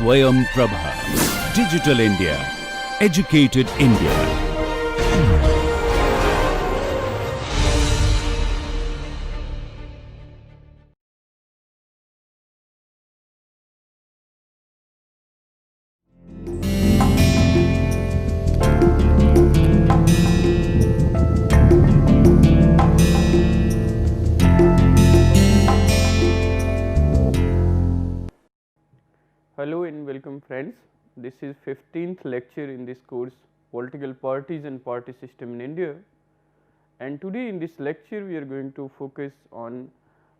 Swayam Prabha. Digital India. Educated India. Hello and welcome friends. This is 15th lecture in this course Political Parties and Party System in India, and today in this lecture we are going to focus on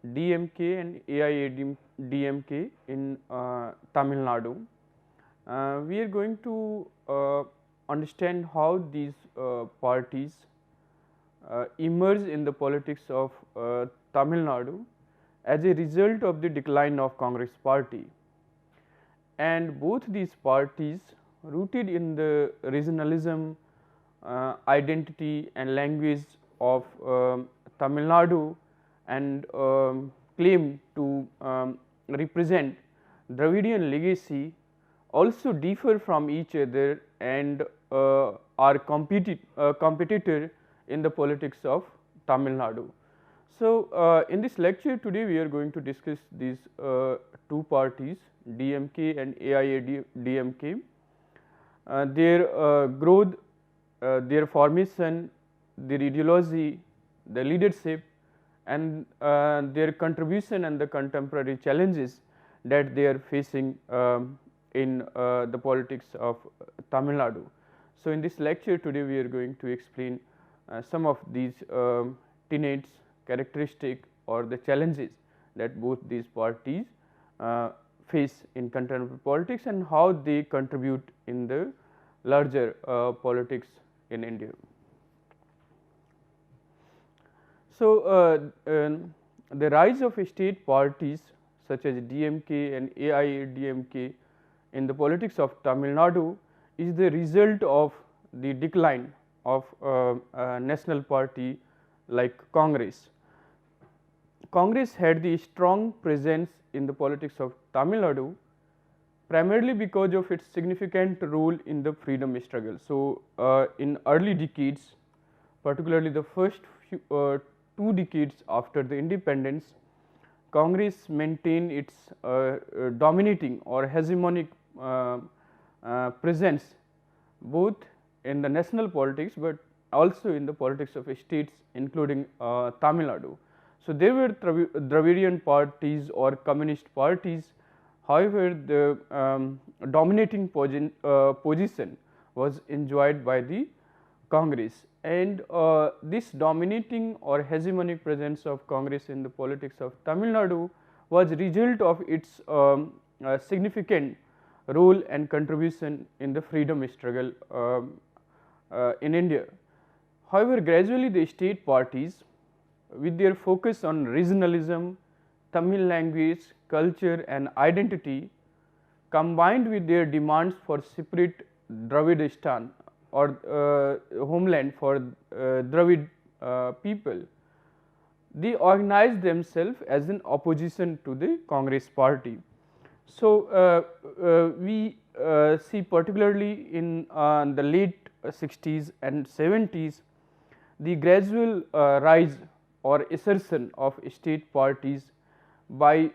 DMK and AIDMK in Tamil Nadu. We are going to understand how these parties emerge in the politics of Tamil Nadu as a result of the decline of Congress party. And both these parties, rooted in the regionalism, identity and language of Tamil Nadu, and claim to represent Dravidian legacy, also differ from each other and are competitor in the politics of Tamil Nadu. So, in this lecture today we are going to discuss these two parties, DMK and AIDMK, their growth, their formation, their ideology, the leadership, and their contribution and the contemporary challenges that they are facing in the politics of Tamil Nadu. So, in this lecture today we are going to explain some of these tenets, characteristics or the challenges that both these parties face in contemporary politics and how they contribute in the larger politics in India. So, the rise of state parties such as DMK and AIDMK in the politics of Tamil Nadu is the result of the decline of a national party like Congress. Congress had the strong presence in the politics of Tamil Nadu primarily because of its significant role in the freedom struggle. So, in early decades, particularly the first 2 decades after the independence, Congress maintained its dominating or hegemonic presence both in the national politics, but also in the politics of states including Tamil Nadu. So, there were Dravidian parties or communist parties, however, the dominating position was enjoyed by the Congress, and this dominating or hegemonic presence of Congress in the politics of Tamil Nadu was result of its significant role and contribution in the freedom struggle in India. However, gradually the state parties, with their focus on regionalism, Tamil language, culture and identity, combined with their demands for separate Dravidistan or homeland for Dravid people, they organized themselves as an opposition to the Congress party. So, we see particularly in the late 60s and 70s the gradual rise or assertion of state parties by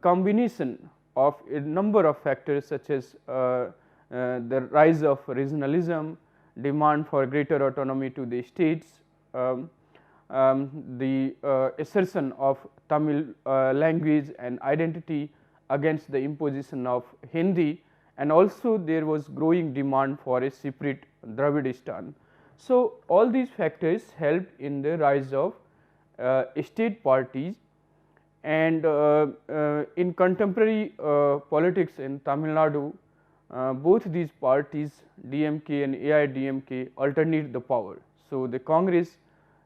combination of a number of factors such as the rise of regionalism, demand for greater autonomy to the states, the assertion of Tamil language and identity against the imposition of Hindi, and also there was growing demand for a separate Dravidistan. So, all these factors helped in the rise of state parties, and in contemporary politics in Tamil Nadu, both these parties DMK and AIDMK alternate the power. So, the Congress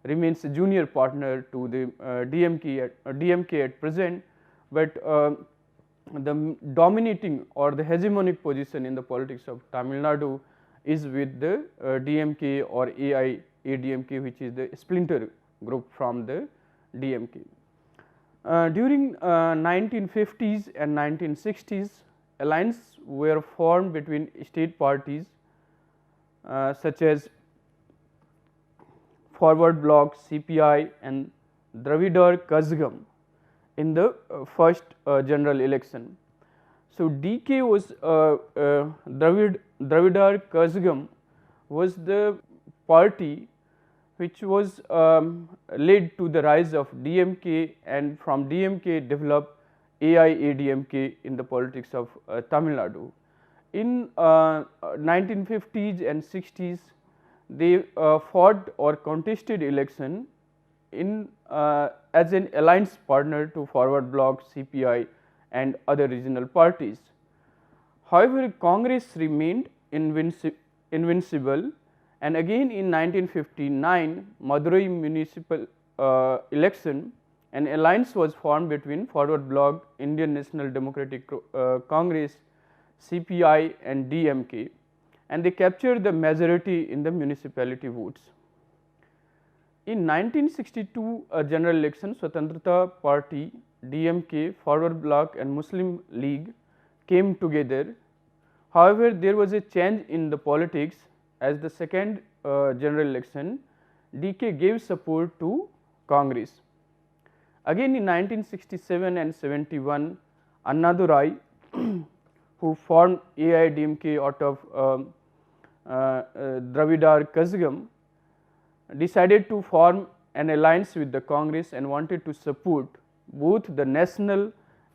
remains a junior partner to the DMK at present, but the dominating or the hegemonic position in the politics of Tamil Nadu is with the DMK or AIDMK, which is the splinter group from the DMK. During 1950s and 1960s, alliances were formed between state parties such as Forward Bloc, CPI and Dravidar Kazhagam in the first general election. So, DK was Dravidar Kazhagam was the party which was led to the rise of DMK, and from DMK developed AIADMK in the politics of Tamil Nadu. In 1950s and 60s, they fought or contested election in as an alliance partner to Forward Bloc, CPI and other regional parties. However, Congress remained invincible, and again in 1959 Madurai municipal election, an alliance was formed between Forward Bloc, Indian National Democratic Congress, CPI and DMK, and they captured the majority in the municipality votes. In 1962 general election, Swatantrata Party, DMK, Forward Bloc and Muslim League came together. However, there was a change in the politics. As the second general election, DK gave support to Congress. Again in 1967 and 71, Annadurai who formed AIDMK out of Dravidar Kazhagam decided to form an alliance with the Congress and wanted to support both the national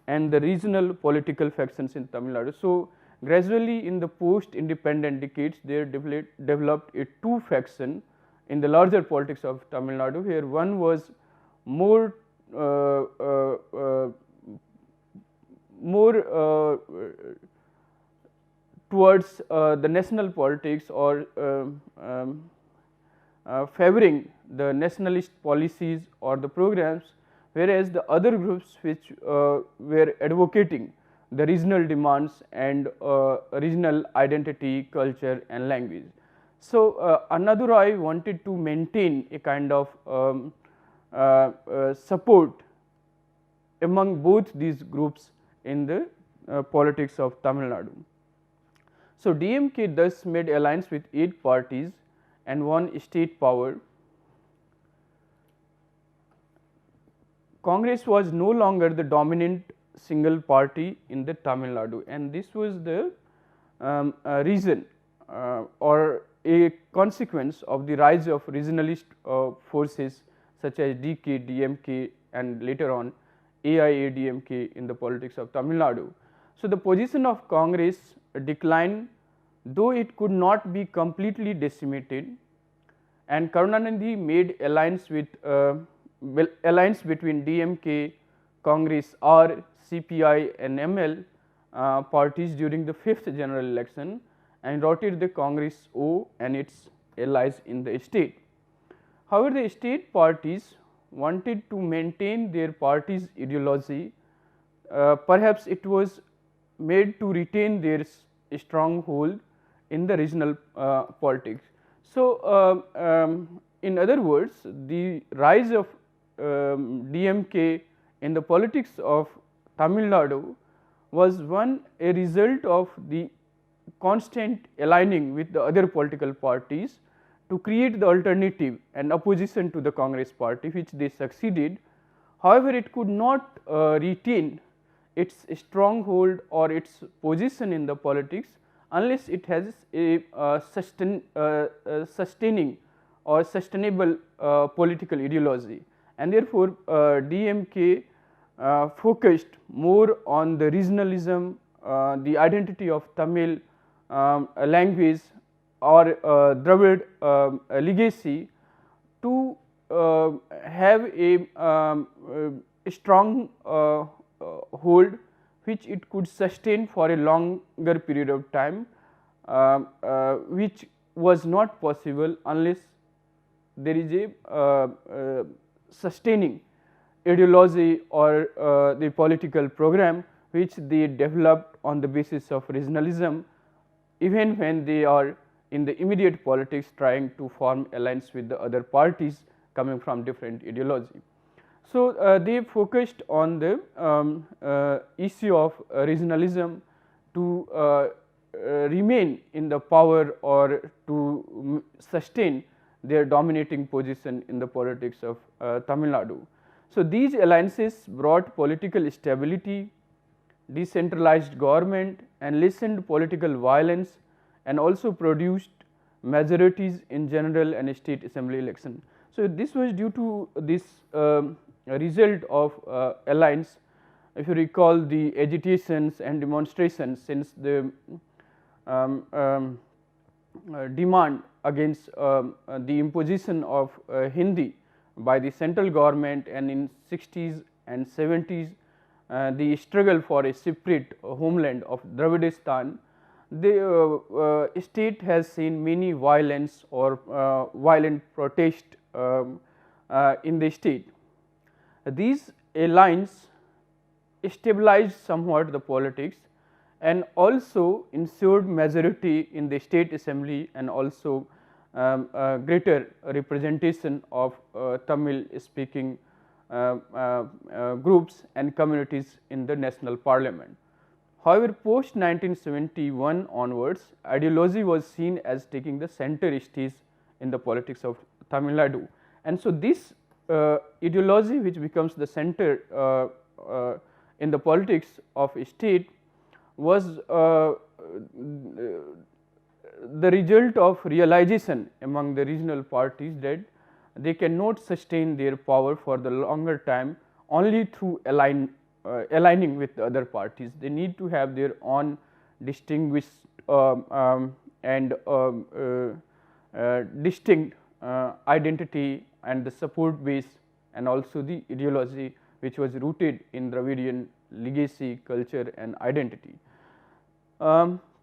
and the regional political factions in Tamil Nadu. So, gradually in the post independent decades, they developed a two faction in the larger politics of Tamil Nadu, where one was more towards the national politics or favoring the nationalist policies or the programs, whereas the other groups which were advocating the regional demands and regional identity, culture and language. So, Annadurai wanted to maintain a kind of support among both these groups in the politics of Tamil Nadu. So, DMK thus made alliance with 8 parties and won state power. Congress was no longer the dominant single party in the Tamil Nadu, and this was the reason or a consequence of the rise of regionalist forces such as DK, DMK and later on AIADMK in the politics of Tamil Nadu. So, the position of Congress declined, though it could not be completely decimated, and Karunanidhi made alliance with alliance between DMK, Congress R, CPI and ML parties during the 5th general election and routed the Congress O and its allies in the state. However, the state parties wanted to maintain their party's ideology. Perhaps it was made to retain their stronghold in the regional politics. So, in other words, the rise of DMK in the politics of Tamil Nadu was a result of the constant aligning with the other political parties to create the alternative and opposition to the Congress party, which they succeeded. However, it could not retain its stronghold or its position in the politics unless it has a sustaining or sustainable political ideology, and therefore, DMK focused more on the regionalism, the identity of Tamil language or Dravid legacy to have a strong hold which it could sustain for a longer period of time, which was not possible unless there is a sustaining ideology or the political program which they developed on the basis of regionalism, even when they are in the immediate politics trying to form alliance with the other parties coming from different ideology. So, they focused on the issue of regionalism to remain in the power or to sustain their dominating position in the politics of Tamil Nadu. So, these alliances brought political stability, decentralized government and lessened political violence, and also produced majorities in general and state assembly election. So, this was due to this result of alliance. If you recall the agitations and demonstrations since the demand against the imposition of Hindi by the central government, and in 60s and 70s the struggle for a separate homeland of Dravidian, the state has seen many violence or violent protest in the state. These alliances stabilized somewhat the politics and also ensured majority in the state assembly and also greater representation of Tamil speaking groups and communities in the national parliament. However, post 1971 onwards, ideology was seen as taking the center stage in the politics of Tamil Nadu, and so this ideology which becomes the center in the politics of a state was the result of realization among the regional parties that they cannot sustain their power for the longer time only through aligning with the other parties. They need to have their own distinguished and distinct identity and the support base, and also the ideology which was rooted in Dravidian legacy, culture and identity.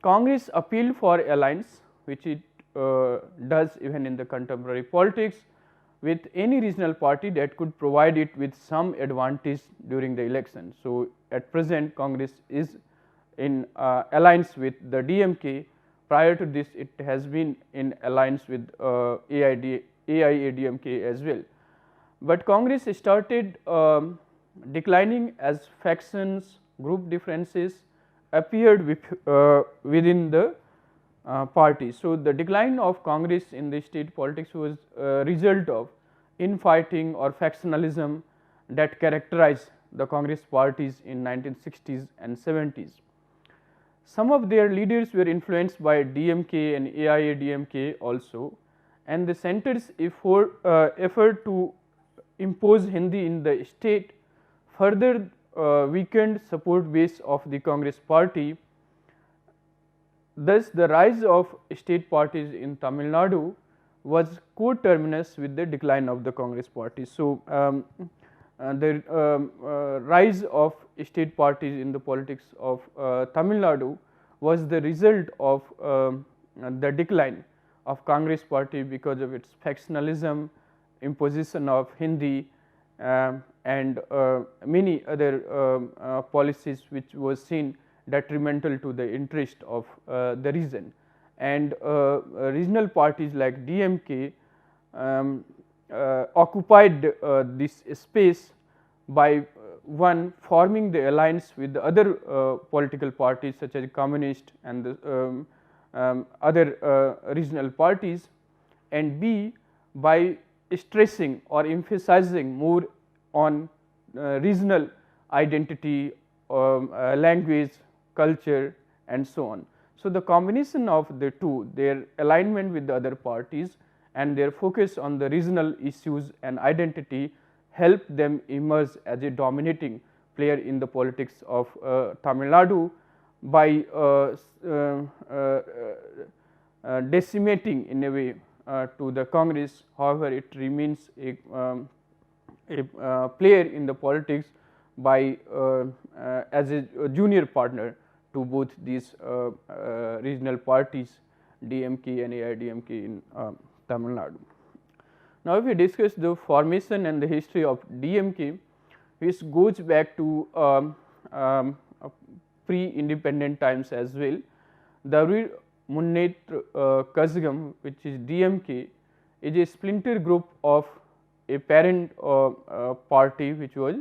Congress appealed for alliance, which it does even in the contemporary politics, with any regional party that could provide it with some advantage during the election. So, at present Congress is in alliance with the DMK. Prior to this, it has been in alliance with AIIDMK as well. But Congress started declining as factions, group differences appeared within the party. So, the decline of Congress in the state politics was a result of infighting or factionalism that characterized the Congress parties in 1960s and 70s. Some of their leaders were influenced by DMK and AIIDMK also, and the center's effort to impose Hindi in the state further weakened support base of the Congress party. Thus, the rise of state parties in Tamil Nadu was coterminous with the decline of the Congress party. So, the rise of state parties in the politics of Tamil Nadu was the result of the decline of Congress party because of its factionalism, imposition of Hindi and many other policies which was seen detrimental to the interest of the region. And regional parties like DMK occupied this space by one forming the alliance with the other political parties such as communist and the other regional parties, and B by stressing or emphasizing more on regional identity, language, culture and so on. So, the combination of the two, their alignment with the other parties and their focus on the regional issues and identity, helped them emerge as a dominating player in the politics of Tamil Nadu by decimating in a way to the Congress. However, it remains a player in the politics by as a junior partner to both these regional parties DMK and AIDMK in Tamil Nadu. Now, if we discuss the formation and the history of DMK, which goes back to pre-independent times as well, Dravid Munnetra Kazhagam, which is DMK, is a splinter group of a parent party which was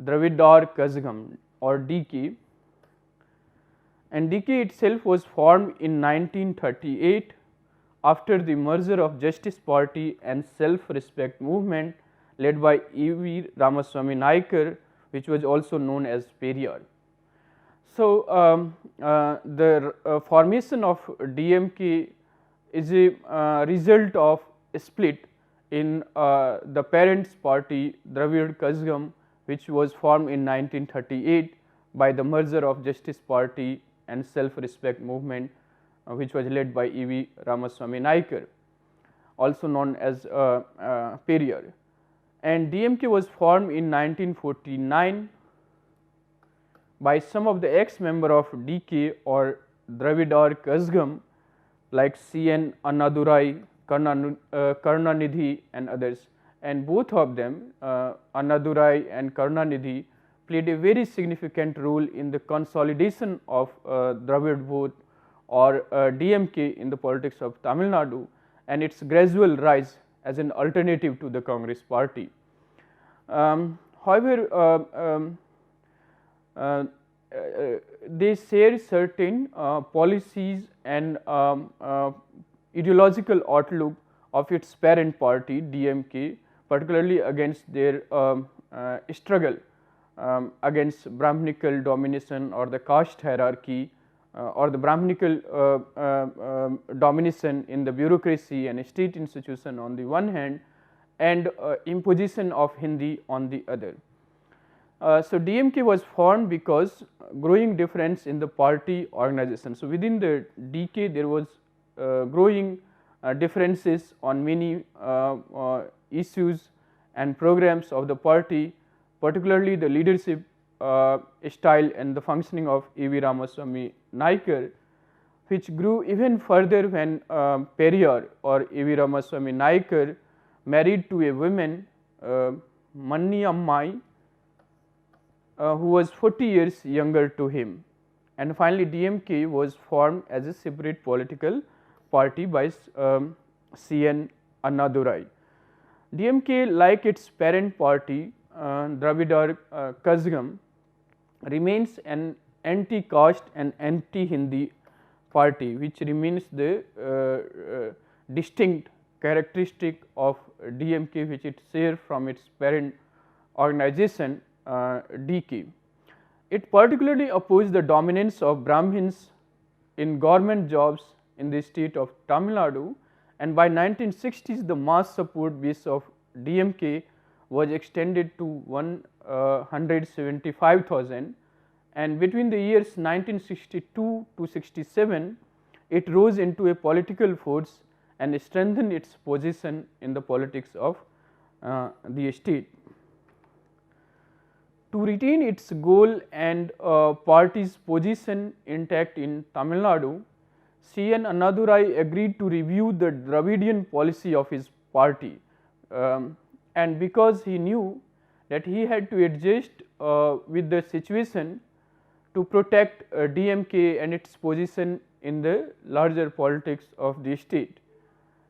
Dravidar Kazhagam or DK, and DK itself was formed in 1938 after the merger of Justice Party and Self-Respect movement led by E.V. Ramaswamy Naikar, which was also known as Periyar. So, the formation of DMK is a result of a split in the parent's party Dravid Kazhagam, which was formed in 1938 by the merger of Justice Party and Self-Respect movement, which was led by E.V. Ramaswamy Naikar, also known as Periyar. And DMK was formed in 1949 by some of the ex-member of DK or Dravidar Kazhagam like C.N. Annadurai, Karunanidhi and others, and both of them, Annadurai and Karunanidhi, played a very significant role in the consolidation of Dravid vote or DMK in the politics of Tamil Nadu and its gradual rise as an alternative to the Congress party. However, they share certain policies and ideological outlook of its parent party DMK, particularly against their struggle against Brahminical domination or the caste hierarchy or the Brahminical domination in the bureaucracy and state institution on the one hand, and imposition of Hindi on the other. So, DMK was formed because growing difference in the party organization. So, within the DK there was growing differences on many issues and programs of the party, particularly the leadership style and the functioning of E.V. Ramaswamy Naikar, which grew even further when Periyar or E.V. Ramaswamy Naikar married to a woman, Manni Ammai, who was 40 years younger to him, and finally DMK was formed as a separate political party by C.N. Annadurai. DMK, like its parent party Dravidar Kazhagam, remains an anti-caste and anti-Hindi party, which remains the distinct characteristic of DMK, which it shares from its parent organization DK. It particularly opposed the dominance of Brahmins in government jobs in the state of Tamil Nadu, and by 1960s the mass support base of DMK was extended to 175,000, and between the years 1962 to 67 it rose into a political force and strengthened its position in the politics of the state. To retain its goal and party's position intact in Tamil Nadu, C.N. Annadurai agreed to review the Dravidian policy of his party, and because he knew that he had to adjust with the situation to protect DMK and its position in the larger politics of the state.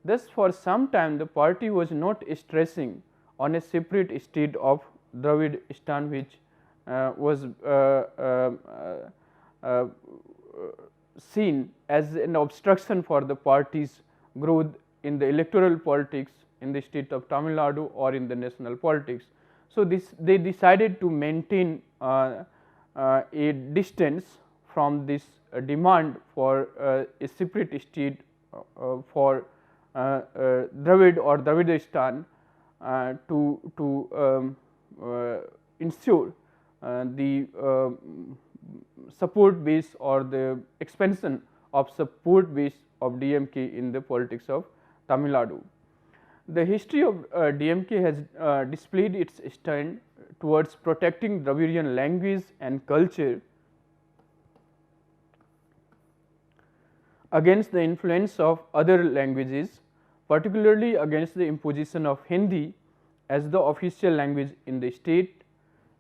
Thus, for some time the party was not stressing on a separate state of Dravidistan, which was seen as an obstruction for the party's growth in the electoral politics in the state of Tamil Nadu or in the national politics. So, they decided to maintain a distance from this demand for a separate state for Dravid or Dravidistan to ensure the support base or the expansion of support base of DMK in the politics of Tamil Nadu. The history of DMK has displayed its stand towards protecting Dravidian language and culture against the influence of other languages, particularly against the imposition of Hindi as the official language in the state,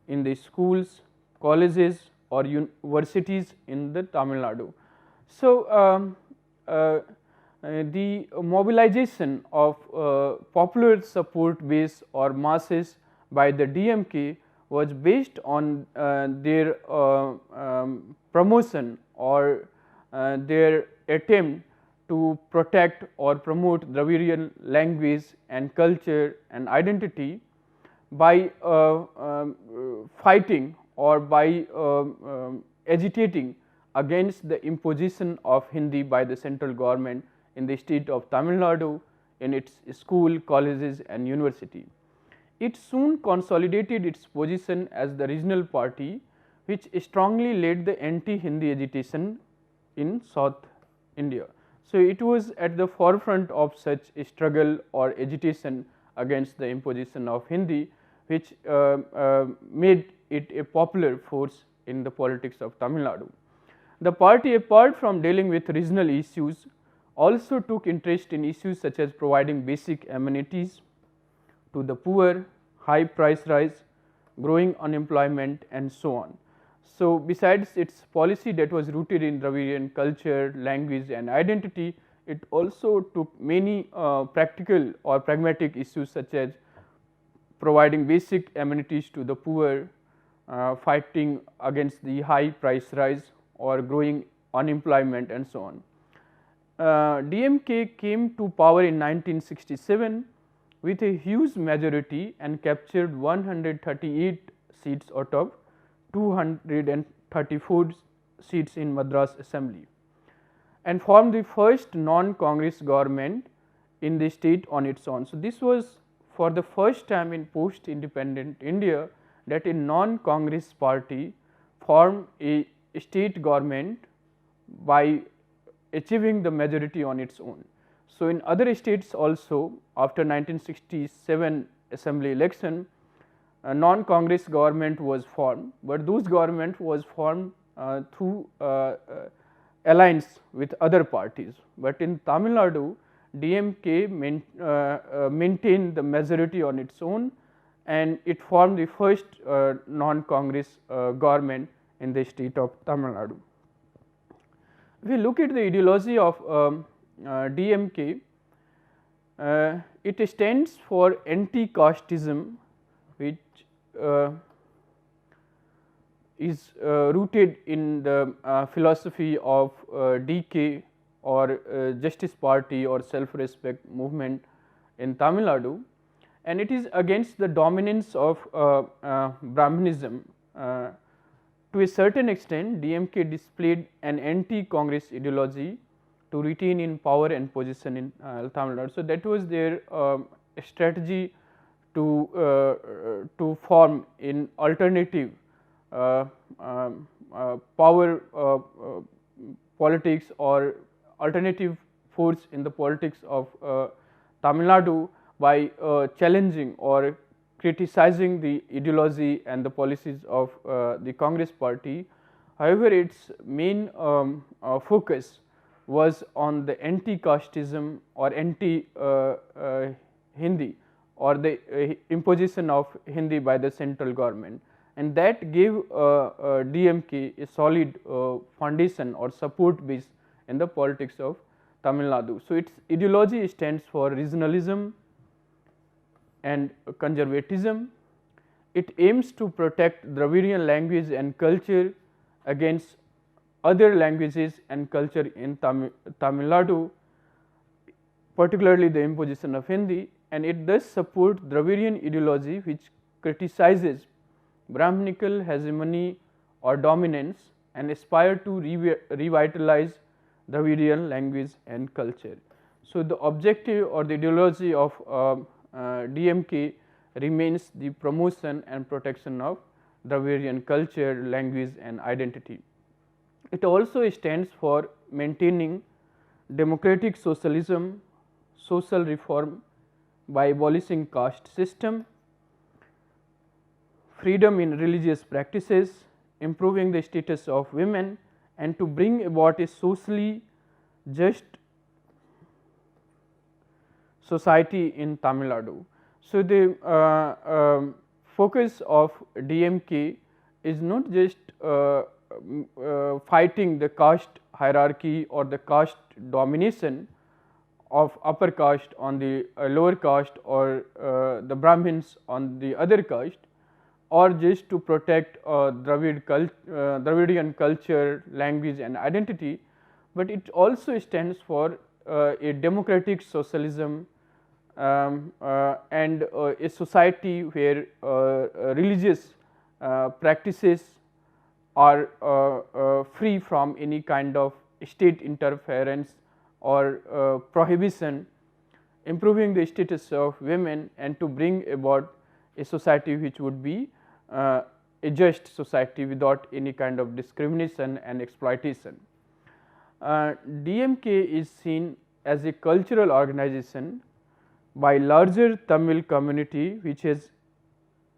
in the schools, colleges or universities in the Tamil Nadu. So, the mobilization of popular support base or masses by the DMK was based on their promotion or their attempt to protect or promote Dravidian language and culture and identity by fighting or by agitating against the imposition of Hindi by the central government in the state of Tamil Nadu in its school, colleges and university. It soon consolidated its position as the regional party which strongly led the anti-Hindi agitation in South India. So, it was at the forefront of such a struggle or agitation against the imposition of Hindi, which made it a popular force in the politics of Tamil Nadu. The party, apart from dealing with regional issues, also took interest in issues such as providing basic amenities to the poor, high price rise, growing unemployment and so on. So, besides its policy that was rooted in Dravidian culture, language and identity, it also took many practical or pragmatic issues such as providing basic amenities to the poor, fighting against the high price rise or growing unemployment and so on. DMK came to power in 1967 with a huge majority and captured 138 seats out of 234 seats in Madras Assembly and formed the first non-Congress government in the state on its own. So, this was for the first time in post-independent India that a non-Congress party formed a state government by achieving the majority on its own. So, in other states also after 1967 assembly election, a non-Congress government was formed, but those government was formed through alliance with other parties. But in Tamil Nadu, DMK maintained the majority on its own and it formed the first non-Congress government in the state of Tamil Nadu. If we look at the ideology of DMK, it stands for anti-casteism, which is rooted in the philosophy of DK or Justice Party or self-respect movement in Tamil Nadu, and it is against the dominance of Brahmanism. To a certain extent, DMK displayed an anti-Congress ideology to retain in power and position in Tamil Nadu. So, that was their strategy to form in alternative power politics or alternative force in the politics of Tamil Nadu by challenging or criticizing the ideology and the policies of the Congress party. However, its main focus was on the anti-casteism or anti-Hindi or the imposition of Hindi by the central government, and that gave DMK a solid foundation or support base in the politics of Tamil Nadu. So, its ideology stands for regionalism and conservatism. It aims to protect Dravidian language and culture against other languages and culture in Tamil Nadu, particularly the imposition of Hindi, and it does support Dravidian ideology which criticizes Brahminical hegemony or dominance and aspire to revitalize Dravidian language and culture. So, the objective or the ideology of DMK remains the promotion and protection of Dravidian culture, language and identity. It also stands for maintaining democratic socialism, social reform by abolishing caste system, freedom in religious practices, improving the status of women and to bring about a socially just society in Tamil Nadu. So, the focus of DMK is not just fighting the caste hierarchy or the caste domination of upper caste on the lower caste or the Brahmins on the other caste. or just to protect Dravidian culture, language and identity, but it also stands for a democratic socialism and a society where religious practices are free from any kind of state interference or prohibition, improving the status of women and to bring about a society which would be a just society without any kind of discrimination and exploitation. DMK is seen as a cultural organization by larger Tamil community which has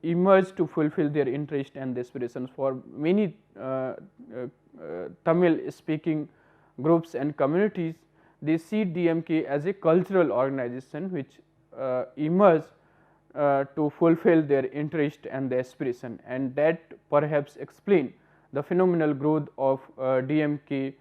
emerged to fulfill their interest and aspirations. For many Tamil speaking groups and communities, they see DMK as a cultural organization which emerged to fulfill their interest and the aspiration, and that perhaps explain the phenomenal growth of DMK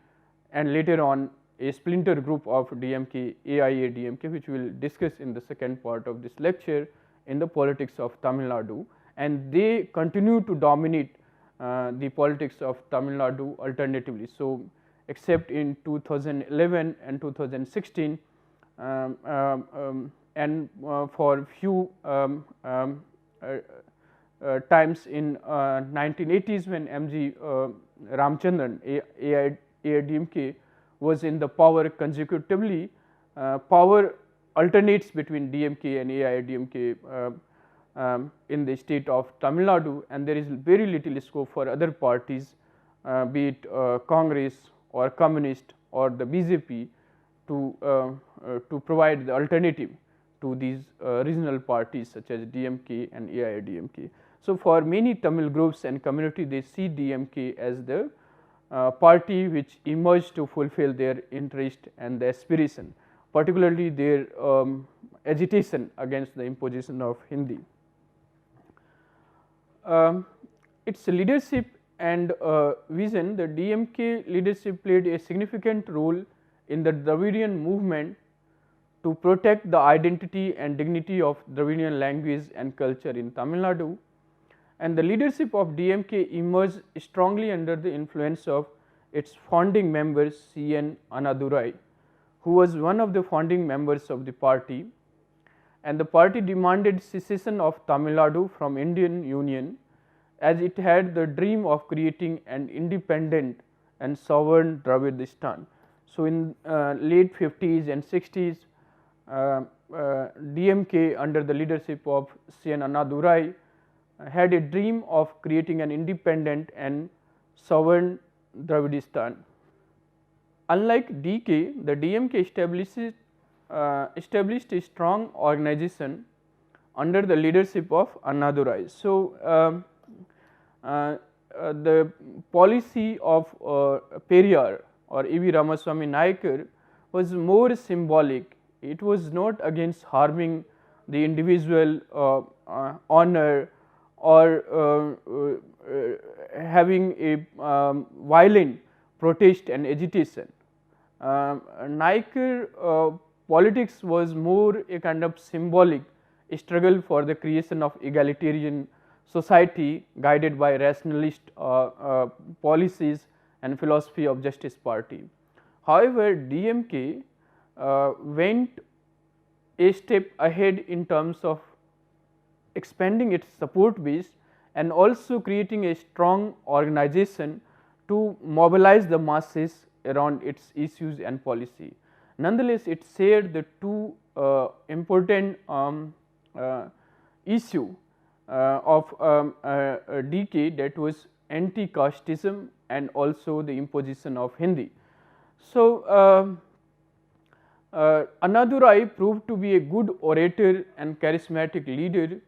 and later on a splinter group of DMK AIDMK, which we will discuss in the second part of this lecture, in the politics of Tamil Nadu, and they continue to dominate the politics of Tamil Nadu alternatively. So, except in 2011 and 2016 and for few times in 1980s when MG Ramachandran AIDMK was in the power consecutively, power alternates between DMK and AIDMK in the state of Tamil Nadu, and there is very little scope for other parties, be it Congress or Communist or the BJP to provide the alternative to these regional parties such as DMK and AIDMK. So, for many Tamil groups and community, they see DMK as the party which emerged to fulfill their interest and the aspiration, particularly their agitation against the imposition of Hindi. Its leadership and vision, the DMK leadership played a significant role in the Dravidian movement to protect the identity and dignity of Dravidian language and culture in Tamil Nadu, and the leadership of DMK emerged strongly under the influence of its founding members C.N. Annadurai, who was one of the founding members of the party, and the party demanded secession of Tamil Nadu from Indian Union as it had the dream of creating an independent and sovereign Dravidistan. So, in late 50s and 60s, DMK under the leadership of C.N. Annadurai had a dream of creating an independent and sovereign Dravidistan. Unlike DK, the DMK established a strong organization under the leadership of Annadurai. So, the policy of Periyar or E.V. Ramaswamy Nayakar was more symbolic. It was not against harming the individual honor or having a violent protest and agitation. Nayakar politics was more a kind of symbolic struggle for the creation of egalitarian society guided by rationalist policies and philosophy of Justice Party. However, DMK went a step ahead in terms of expanding its support base and also creating a strong organization to mobilize the masses around its issues and policy. Nonetheless, it shared the two important issue of DK, that was anti-casteism and also the imposition of Hindi. So, Annadurai proved to be a good orator and charismatic leader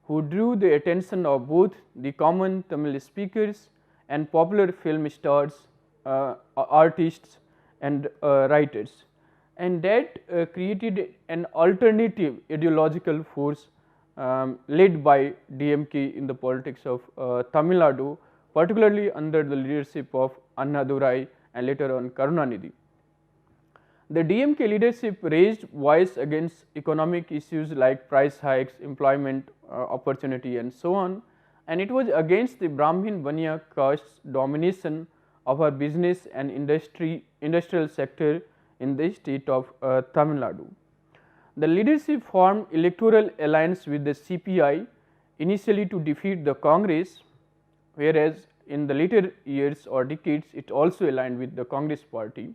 who drew the attention of both the common Tamil speakers and popular film stars, artists and writers, and that created an alternative ideological force led by DMK in the politics of Tamil Nadu, particularly under the leadership of Annadurai and later on Karunanidhi. The DMK leadership raised voice against economic issues like price hikes, employment opportunity and so on, and it was against the Brahmin Baniya caste's domination of our business and industrial sector in the state of Tamil Nadu. The leadership formed electoral alliance with the CPI initially to defeat the Congress, whereas in the later years or decades it also aligned with the Congress party,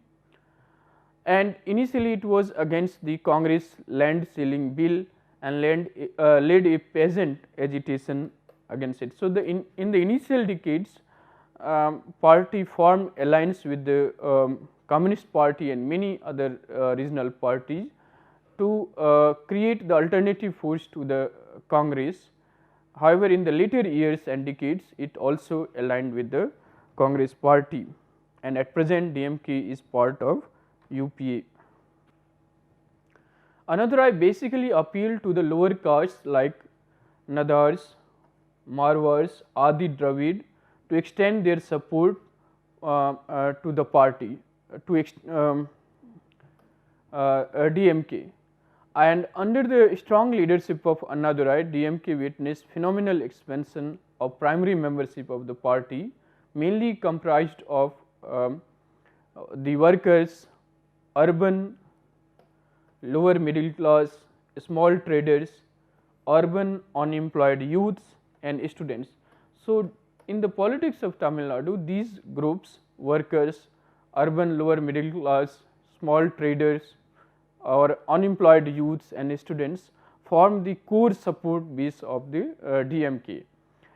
and initially it was against the Congress land ceiling bill and led a peasant agitation against it. So, in the initial decades party formed alliance with the Communist Party and many other regional parties to create the alternative force to the Congress. However, in the later years and decades it also aligned with the Congress party, and at present DMK is part of UPA. Another basically appealed to the lower castes like Nadars, Marwars, Adi Dravid to extend their support to the party, to DMK, and under the strong leadership of Annadurai, DMK witnessed phenomenal expansion of primary membership of the party, mainly comprised of the workers, urban, lower middle class, small traders, urban unemployed youths and students. So, in the politics of Tamil Nadu, these groups, workers, urban lower middle class, small traders or unemployed youths and students form the core support base of the DMK,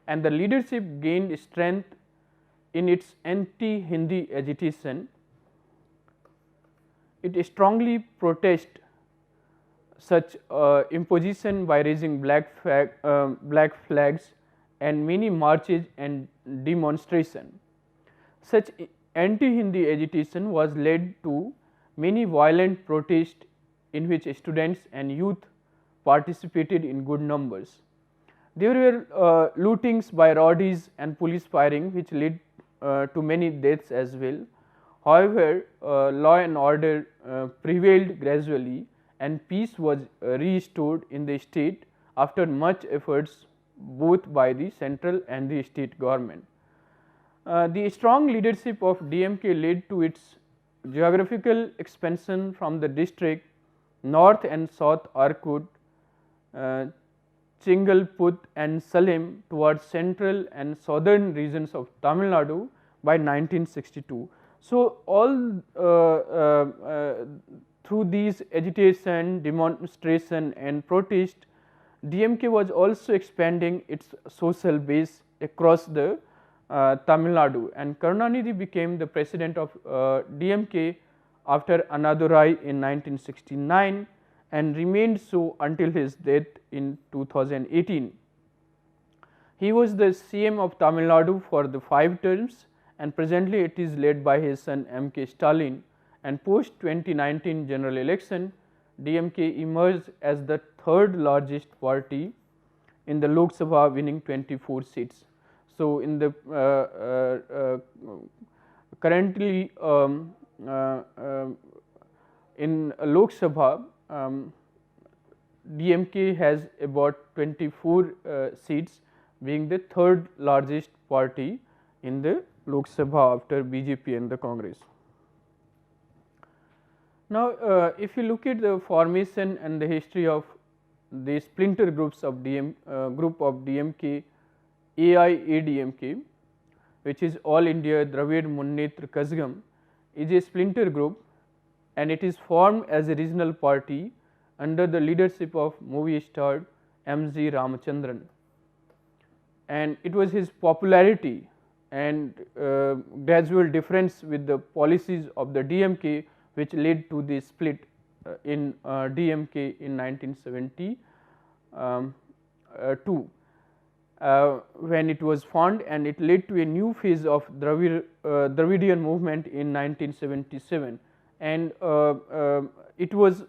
and the leadership gained strength in its anti-Hindi agitation. It strongly protested such imposition by raising black flags and many marches and demonstration. Such anti-Hindi agitation was led to many violent protests in which students and youth participated in good numbers. There were lootings by rowdies and police firing which led to many deaths as well. However, law and order prevailed gradually and peace was restored in the state after much efforts both by the central and the state government. The strong leadership of DMK led to its geographical expansion from the district north and south Arcot, Chengalput and Salem towards central and southern regions of Tamil Nadu by 1962. So, all through these agitation, demonstration and protest, DMK was also expanding its social base across the Tamil Nadu, and Karunanidhi became the president of DMK after Annadurai in 1969 and remained so until his death in 2018. He was the CM of Tamil Nadu for the 5 terms, and presently it is led by his son M.K. Stalin, and post 2019 general election DMK emerged as the third largest party in the Lok Sabha, winning 24 seats. So, in the currently in Lok Sabha, DMK has about 24 seats, being the third largest party in the Lok Sabha after BJP and the Congress. Now, if you look at the formation and the history of the splinter groups of group of DMK AIDMK, which is All India Dravid Munnetra Kazhagam, is a splinter group, and it is formed as a regional party under the leadership of movie star M.G. Ramachandran, and it was his popularity and gradual difference with the policies of the DMK which led to the split in DMK in 1972 when it was formed, and it led to a new phase of Dravidian movement in 1977, and it was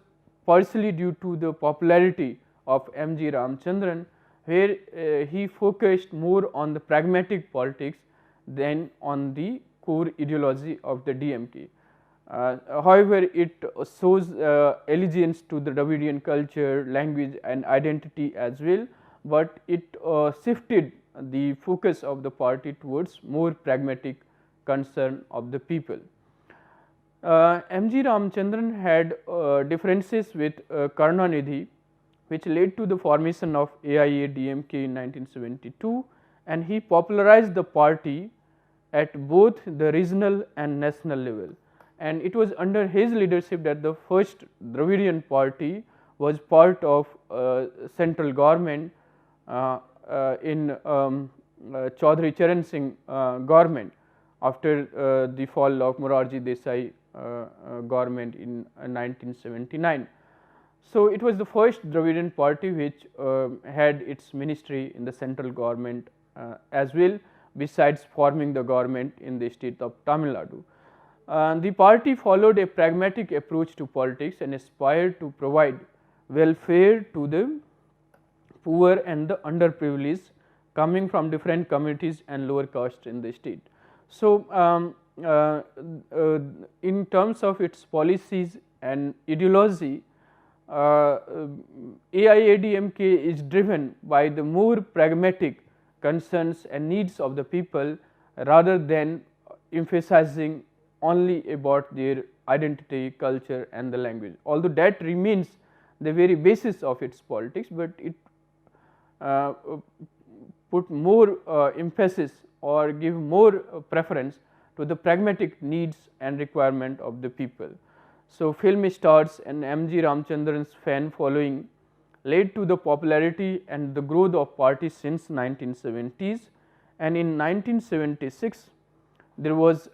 partially due to the popularity of M.G. Ramachandran, where he focused more on the pragmatic politics than on the core ideology of the DMK. However, it shows allegiance to the Dravidian culture, language and identity as well, but it shifted the focus of the party towards more pragmatic concern of the people. M.G. Ramachandran had differences with Karunanidhi, which led to the formation of AIADMK in 1972, and he popularized the party at both the regional and national level. And it was under his leadership that the first Dravidian party was part of central government in Chaudhary Charan Singh government after the fall of Morarji Desai government in 1979. So, it was the first Dravidian party which had its ministry in the central government as well, besides forming the government in the state of Tamil Nadu. The party followed a pragmatic approach to politics and aspired to provide welfare to the poor and the underprivileged coming from different communities and lower castes in the state. So, in terms of its policies and ideology, AIADMK is driven by the more pragmatic concerns and needs of the people rather than emphasizing only about their identity, culture and the language. Although that remains the very basis of its politics, but it put more emphasis or give more preference to the pragmatic needs and requirement of the people. So, film stars and M.G. Ramachandran's fan following led to the popularity and the growth of party since 1970s, and in 1976 there was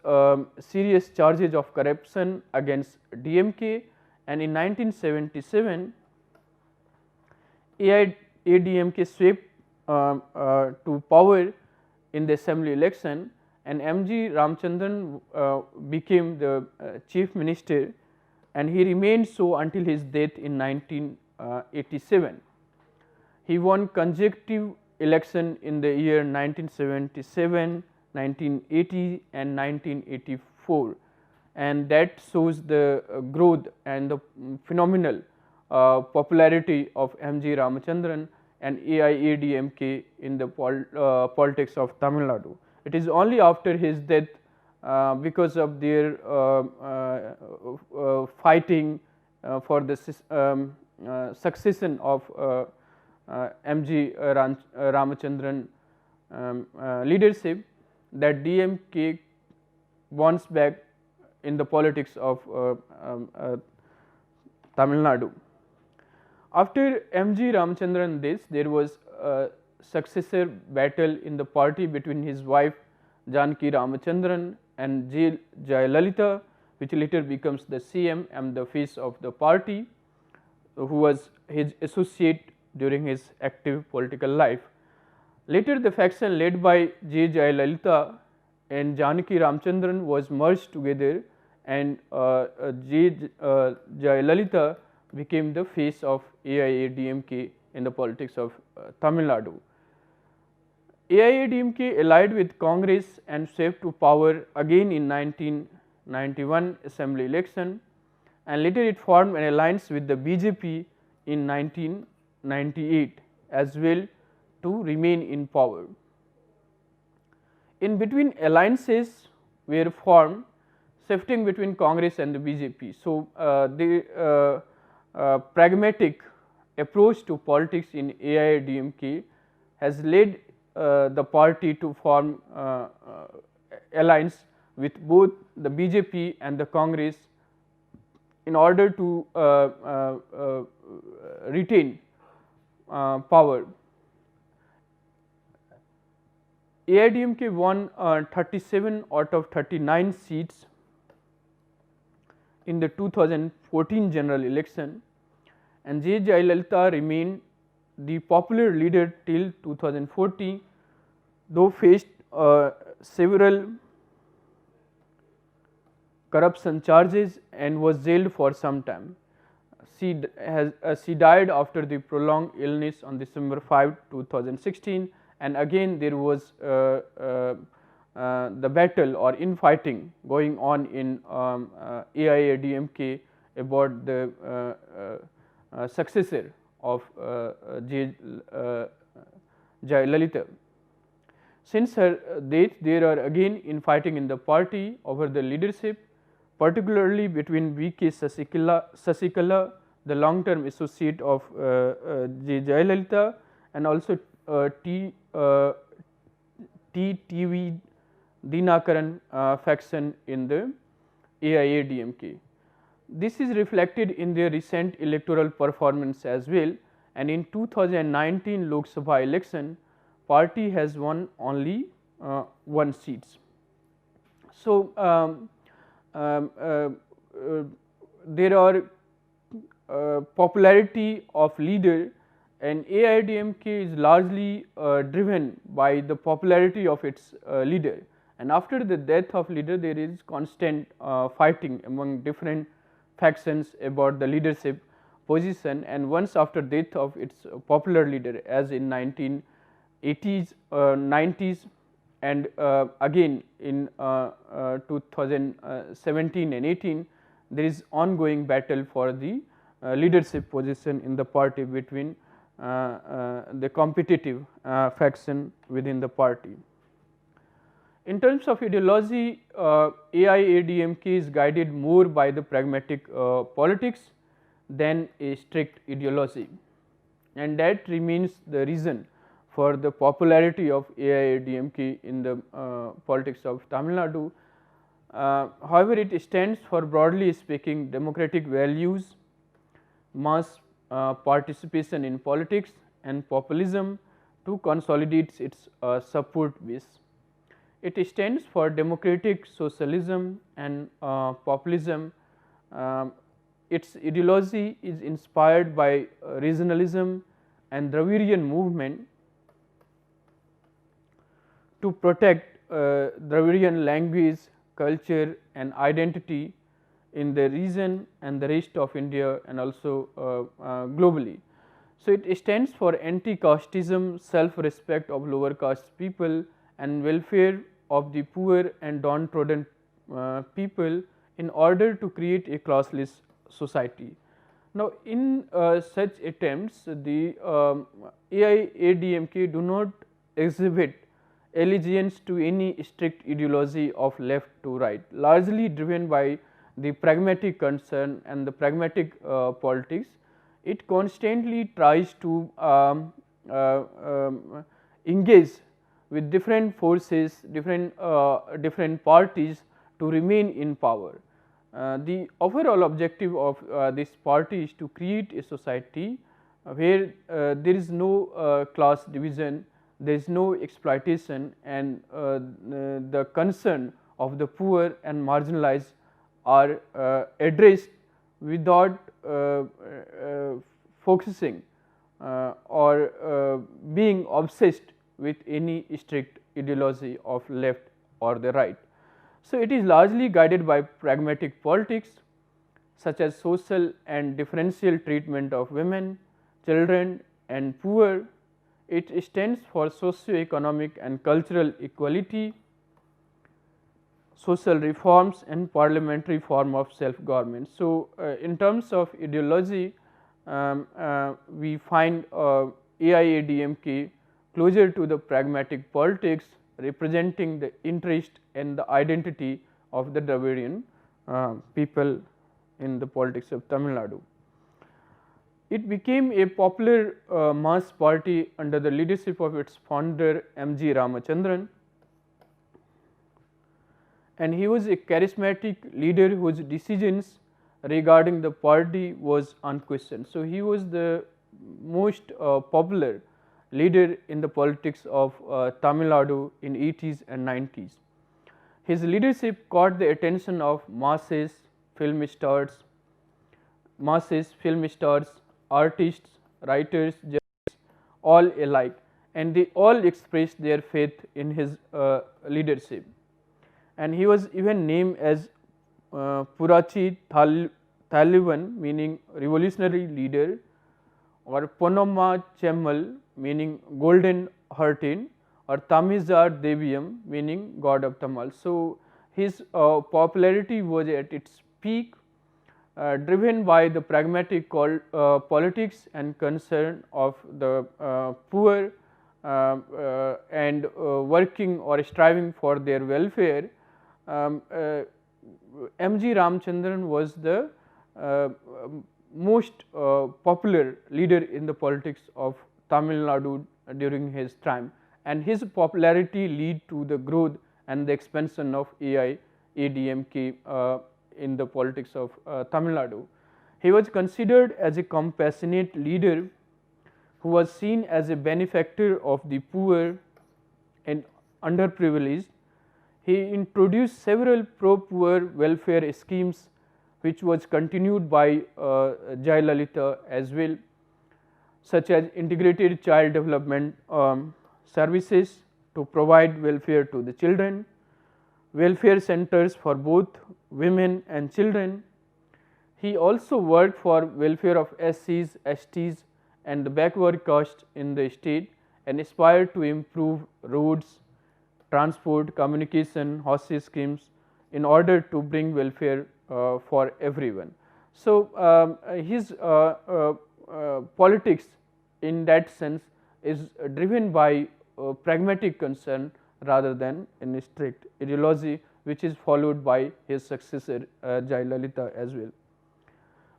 serious charges of corruption against DMK, and in 1977 AIADMK swept to power in the assembly election, and M.G. Ramachandran became the chief minister, and he remained so until his death in 1987. He won consecutive election in the year 1977, 1980 and 1984, and that shows the growth and the phenomenal popularity of M.G. Ramachandran and AIADMK in the politics of Tamil Nadu. It is only after his death, because of their fighting for the succession of M.G. Ramachandran leadership, that DMK wants back in the politics of Tamil Nadu. After M.G. Ramachandran death, there was a successor battle in the party between his wife Janaki Ramachandran and Jayalalithaa, which later becomes the CM and the face of the party, who was his associate during his active political life. Later, the faction led by Jayalalithaa and Janaki Ramachandran was merged together, and Jayalalithaa became the face of AIADMK in the politics of Tamil Nadu. AIADMK allied with Congress and swept to power again in 1991 assembly election, and later it formed an alliance with the BJP in 1998 as well to remain in power. In between, alliances were formed shifting between Congress and the BJP. So, the pragmatic approach to politics in AIADMK has led the party to form alliance with both the BJP and the Congress in order to retain power. AIADMK won 37 out of 39 seats in the 2014 general election, and Jayalalithaa remained the popular leader till 2014, though faced several corruption charges and was jailed for some time. She died after the prolonged illness on December 5, 2016, and again there was the battle or infighting going on in AIADMK about the successor of Jayalalithaa. Since her death, there are again infighting in the party over the leadership, particularly between V.K. Sasikala, the long-term associate of Jayalalithaa, and also T.V. Dinakaran faction in the AIADMK. This is reflected in their recent electoral performance as well, and in 2019 Lok Sabha election, party has won only 1 seat. So, there are popularity of leader, and AIDMK is largely driven by the popularity of its leader, and after the death of leader there is constant fighting among different factions about the leadership position, and once after death of its popular leader, as in 1980s, 90s, and again in 2017 and 18, there is ongoing battle for the leadership position in the party between the competitive faction within the party. In terms of ideology, AIADMK is guided more by the pragmatic politics than a strict ideology, and that remains the reason for the popularity of AIADMK in the politics of Tamil Nadu. However, it stands for, broadly speaking, democratic values, mass participation in politics, and populism to consolidate its support base. It stands for democratic socialism and populism. Its ideology is inspired by regionalism and Dravidian movement to protect Dravidian language, culture and identity in the region and the rest of India, and also globally. So, it stands for anti-casteism, self-respect of lower caste people, and welfare of the poor and downtrodden people in order to create a classless society. Now, in such attempts, the AIADMK do not exhibit allegiance to any strict ideology of left to right, largely driven by the pragmatic concern and the pragmatic politics. It constantly tries to engage with different forces, different parties to remain in power. The overall objective of this party is to create a society where there is no class division, there is no exploitation, and the concern of the poor and marginalized are addressed without focusing or being obsessed with any strict ideology of left or the right. So, it is largely guided by pragmatic politics such as social and differential treatment of women, children and poor. It stands for socio-economic and cultural equality, social reforms and parliamentary form of self-government. So, in terms of ideology, we find AIADMK closer to the pragmatic politics, representing the interest and the identity of the Dravidian people in the politics of Tamil Nadu. It became a popular mass party under the leadership of its founder M.G. Ramachandran, and he was a charismatic leader whose decisions regarding the party was unquestioned. So, he was the most popular leader in the politics of Tamil Nadu in 80s and 90s. His leadership caught the attention of masses, film stars, artists, writers, journalists, all alike, and they all expressed their faith in his leadership. And he was even named as Purachi Thalivan, meaning revolutionary leader, or Ponoma Chemmal, meaning golden hearted, or Tamizar Devyam, meaning god of Tamal. So, his popularity was at its peak, driven by the pragmatic politics and concern of the poor, and working or striving for their welfare, M.G. Ramachandran was the most popular leader in the politics of Tamil Nadu during his time, and his popularity lead to the growth and the expansion of AIDMK in the politics of Tamil Nadu. He was considered as a compassionate leader who was seen as a benefactor of the poor and underprivileged. He introduced several pro-poor welfare schemes which was continued by Jayalalithaa as well, such as integrated child development services to provide welfare to the children, welfare centers for both women and children. He also worked for welfare of SCs, STs and the backward caste in the state, and aspired to improve roads, transport, communication, housing schemes in order to bring welfare for everyone. So, his politics in that sense is driven by pragmatic concern rather than in a strict ideology, which is followed by his successor Jayalalithaa as well.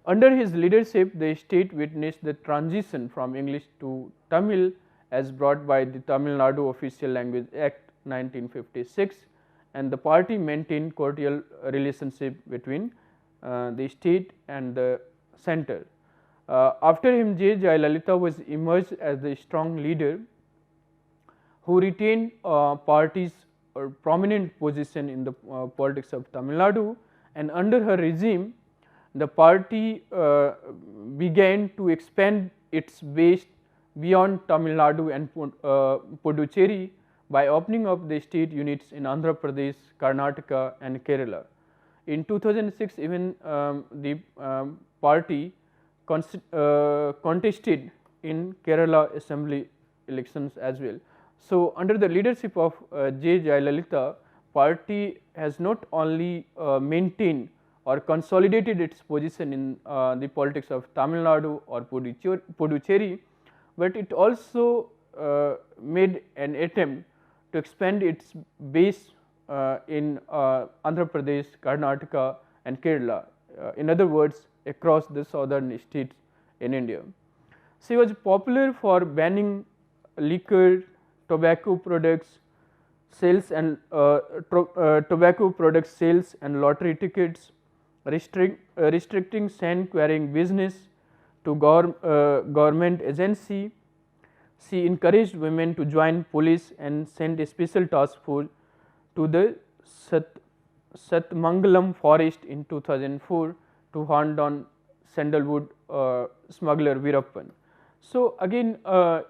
Under his leadership, the state witnessed the transition from English to Tamil as brought by the Tamil Nadu Official Language Act 1956, and the party maintained cordial relationship between the state and the center. After him, J. Jayalalithaa was emerged as the strong leader who retained parties or prominent position in the politics of Tamil Nadu, and under her regime, the party began to expand its base beyond Tamil Nadu and Puducherry by opening up the state units in Andhra Pradesh, Karnataka and Kerala. In 2006, even the party contested in Kerala assembly elections as well. So, under the leadership of J. Jayalalithaa, party has not only maintained or consolidated its position in the politics of Tamil Nadu or Puducherry, but it also made an attempt to expand its base in Andhra Pradesh, Karnataka and Kerala, in other words across the southern states in India. She was popular for banning liquor, tobacco products sales and tobacco product sales and lottery tickets, restricting sand quarrying business to government agency. She encouraged women to join police and sent a special task force to the Satmangalam forest in 2004 to hunt down sandalwood smuggler Veerappan. So, again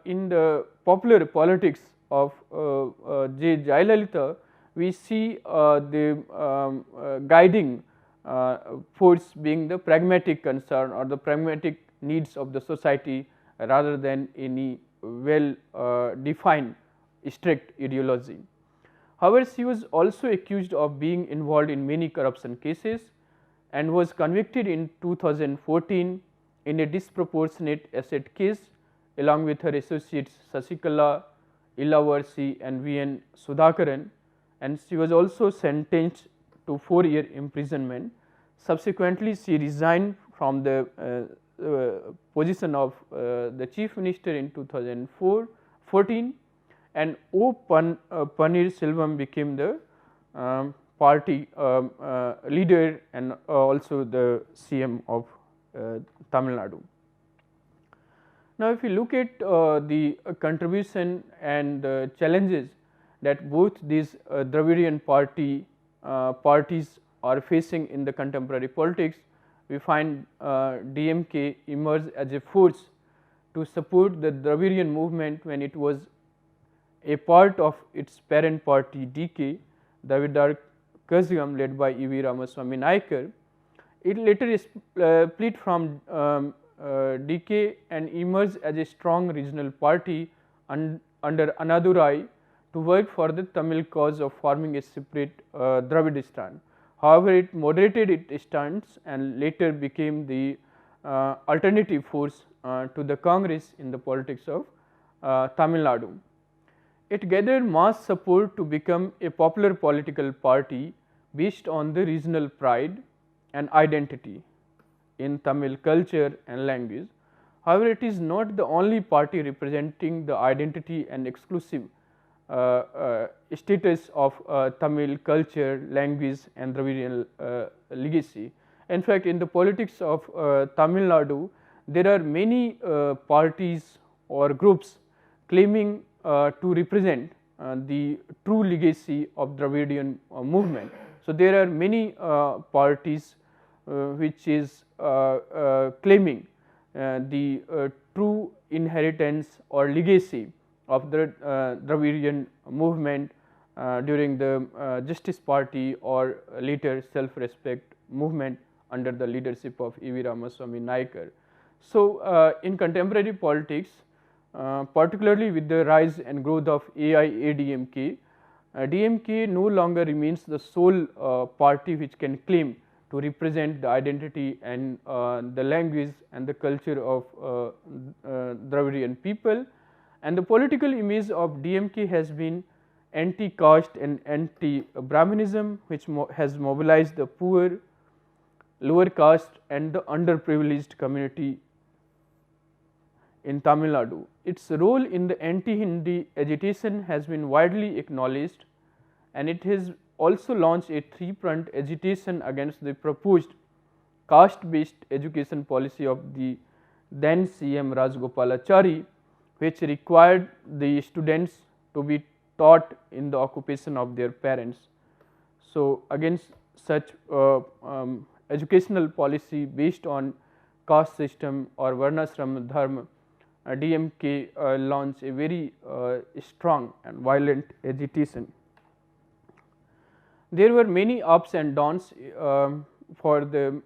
in the popular politics of J. Jayalalithaa, we see the guiding force being the pragmatic concern or the pragmatic needs of the society rather than any well defined strict ideology. However, she was also accused of being involved in many corruption cases and was convicted in 2014 in a disproportionate asset case along with her associates Sasikala, Ilavarsi and V.N. Sudhakaran, and she was also sentenced to 4-year imprisonment. Subsequently, she resigned from the position of the Chief Minister in 2014 and O. Paneerselvam became the party leader and also the CM of Tamil Nadu. Now, if you look at the contribution and challenges that both these Dravidian parties are facing in the contemporary politics, we find DMK emerged as a force to support the Dravidian movement when it was a part of its parent party DK, Dravidar Kazhagam, led by E.V. Ramaswamy Naicker. It later split from DK and emerged as a strong regional party under Annadurai to work for the Tamil cause of forming a separate Dravidistan. However, it moderated its stance and later became the alternative force to the Congress in the politics of Tamil Nadu. it gathered mass support to become a popular political party based on the regional pride and identity in Tamil culture and language. However, it is not the only party representing the identity and exclusive status of Tamil culture, language and Dravidian legacy. In fact, in the politics of Tamil Nadu, there are many parties or groups claiming to represent the true legacy of Dravidian movement. So, there are many parties which is claiming the true inheritance or legacy of the Dravidian movement during the Justice Party or later self-respect movement under the leadership of E.V. Ramaswamy Naikar. So, in contemporary politics, particularly with the rise and growth of AIADMK, DMK no longer remains the sole party which can claim to represent the identity and the language and the culture of Dravidian people, and the political image of DMK has been anti-caste and anti-Brahmanism, which has mobilized the poor, lower caste and the underprivileged community in Tamil Nadu. Its role in the anti-Hindi agitation has been widely acknowledged, and it has also launched a three-front agitation against the proposed caste-based education policy of the then CM Rajagopalachari, which required the students to be taught in the occupation of their parents. So, against such educational policy based on caste system or Varnashram Dharma, DMK launched a very strong and violent agitation. There were many ups and downs for the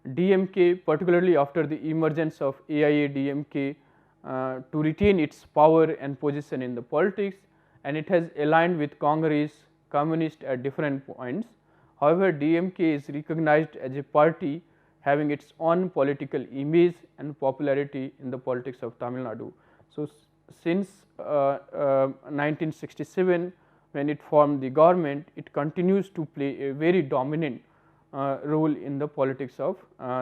DMK, particularly after the emergence of AIADMK to retain its power and position in the politics, and it has aligned with Congress, Communist at different points. However, DMK is recognized as a party having its own political image and popularity in the politics of Tamil Nadu. So, since 1967, when it formed the government, it continues to play a very dominant role in the politics of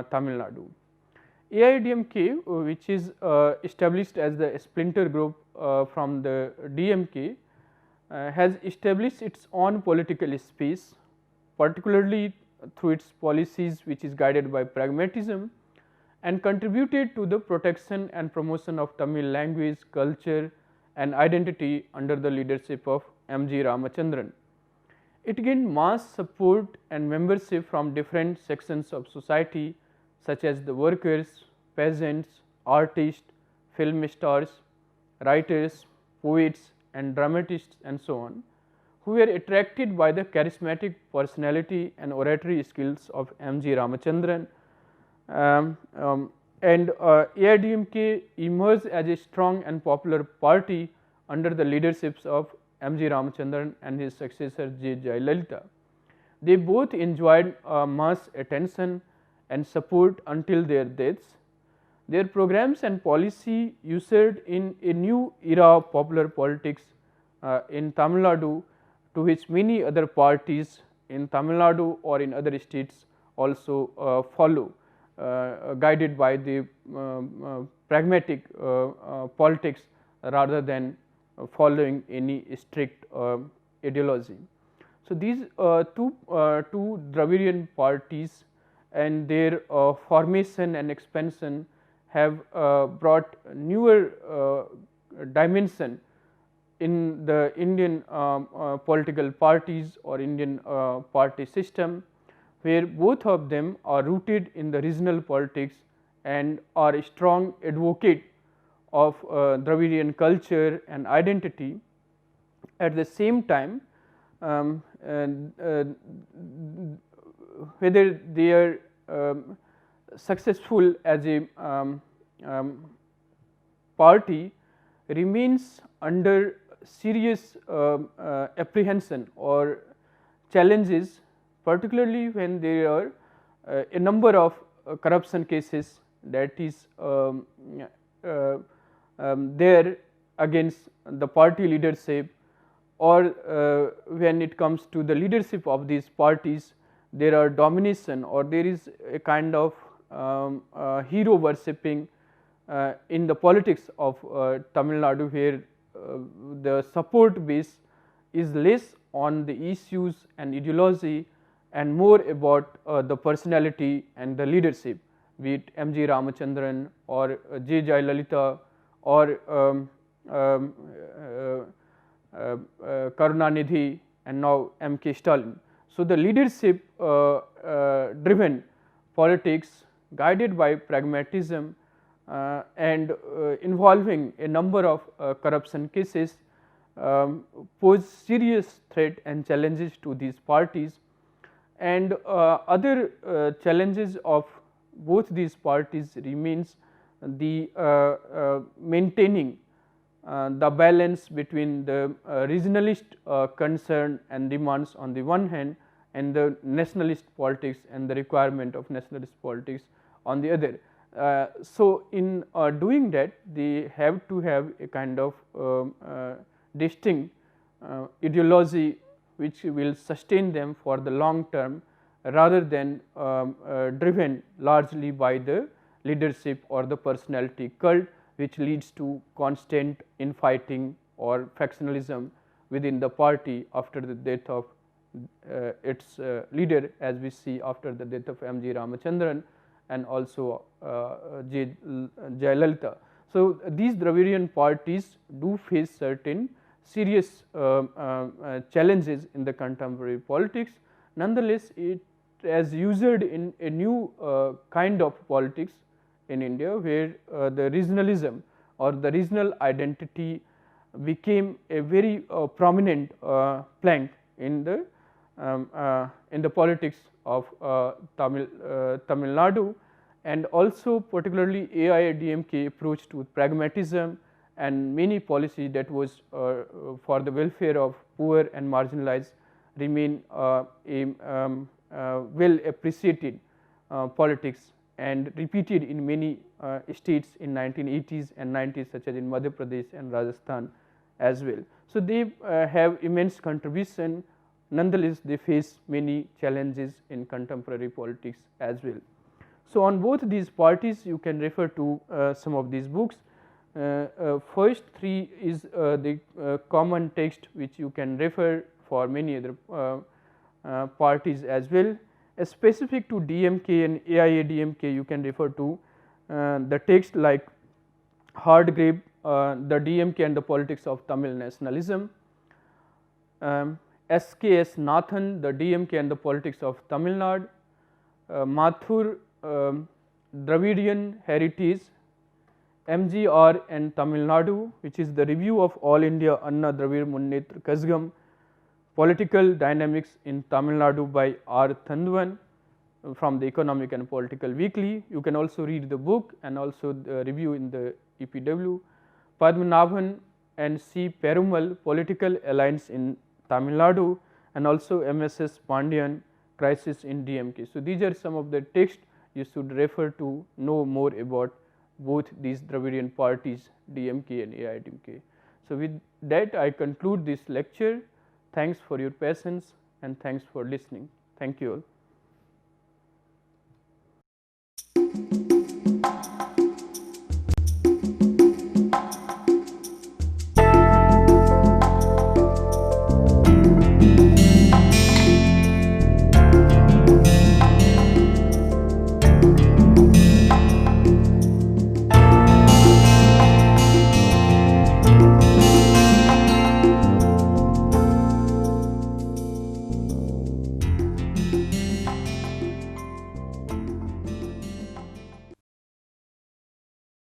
Tamil Nadu. AIDMK, which is established as the splinter group from the DMK, has established its own political space, particularly through its policies which is guided by pragmatism, and contributed to the protection and promotion of Tamil language, culture and identity under the leadership of M.G. Ramachandran. It gained mass support and membership from different sections of society such as the workers, peasants, artists, film stars, writers, poets and dramatists and so on, who were attracted by the charismatic personality and oratory skills of M.G. Ramachandran, and AIDMK emerged as a strong and popular party under the leaderships of M.G. Ramachandran and his successor J. Jayalalithaa. They both enjoyed mass attention and support until their deaths. Their programs and policy ushered in a new era of popular politics in Tamil Nadu, to which many other parties in Tamil Nadu or in other states also follow, guided by the pragmatic politics rather than following any strict ideology. So, these two Dravidian parties and their formation and expansion have brought newer dimension in the Indian political parties or Indian party system, where both of them are rooted in the regional politics and are a strong advocate of Dravidian culture and identity. At the same time, whether they are successful as a party remains under serious apprehension or challenges, particularly when there are a number of corruption cases that is there against the party leadership, or when it comes to the leadership of these parties, there are domination, or there is a kind of hero worshipping in the politics of Tamil Nadu, where the support base is less on the issues and ideology and more about the personality and the leadership, be it M.G. Ramachandran or J. Jayalalithaa or Karunanidhi and now M.K. Stalin. So, the leadership driven politics guided by pragmatism and involving a number of corruption cases pose serious threat and challenges to these parties, and other challenges of both these parties remains the maintaining the balance between the regionalist concern and demands on the one hand, and the nationalist politics and the requirement of nationalist politics on the other. So, in doing that, they have to have a kind of distinct ideology which will sustain them for the long term, rather than driven largely by the leadership or the personality cult, which leads to constant infighting or factionalism within the party after the death of its leader, as we see after the death of M.G. Ramachandran and also Jayalalithaa. So, these Dravidian parties do face certain serious challenges in the contemporary politics. Nonetheless, it has used in a new kind of politics in India, where the regionalism or the regional identity became a very prominent plank in the politics of Tamil Nadu, and also particularly AIDMK approach to pragmatism and many policy that was for the welfare of poor and marginalized remain a well appreciated politics and repeated in many states in 1980s and 90s, such as in Madhya Pradesh and Rajasthan as well. So, they have immense contribution. Nonetheless, they face many challenges in contemporary politics as well. So, on both these parties you can refer to some of these books. First three is the common text which you can refer for many other parties as well. Specific to DMK and AIADMK, you can refer to the text like Hardgrave, the DMK and the politics of Tamil nationalism, SKS Nathan, the DMK and the politics of Tamil Nadu, Mathur, Dravidian heritage, MGR and Tamil Nadu, which is the review of All India Anna Dravid Munnetra Kazhagam, Political Dynamics in Tamil Nadu by R. Thandwan from the Economic and Political Weekly. You can also read the book and also the review in the EPW. Padmanabhan and C. Perumal, Political Alliance in Tamil Nadu, and also MSS Pandian, Crisis in DMK. So, these are some of the texts you should refer to know more about both these Dravidian parties, DMK and AIDMK. So, with that I conclude this lecture. Thanks for your patience and thanks for listening. Thank you all.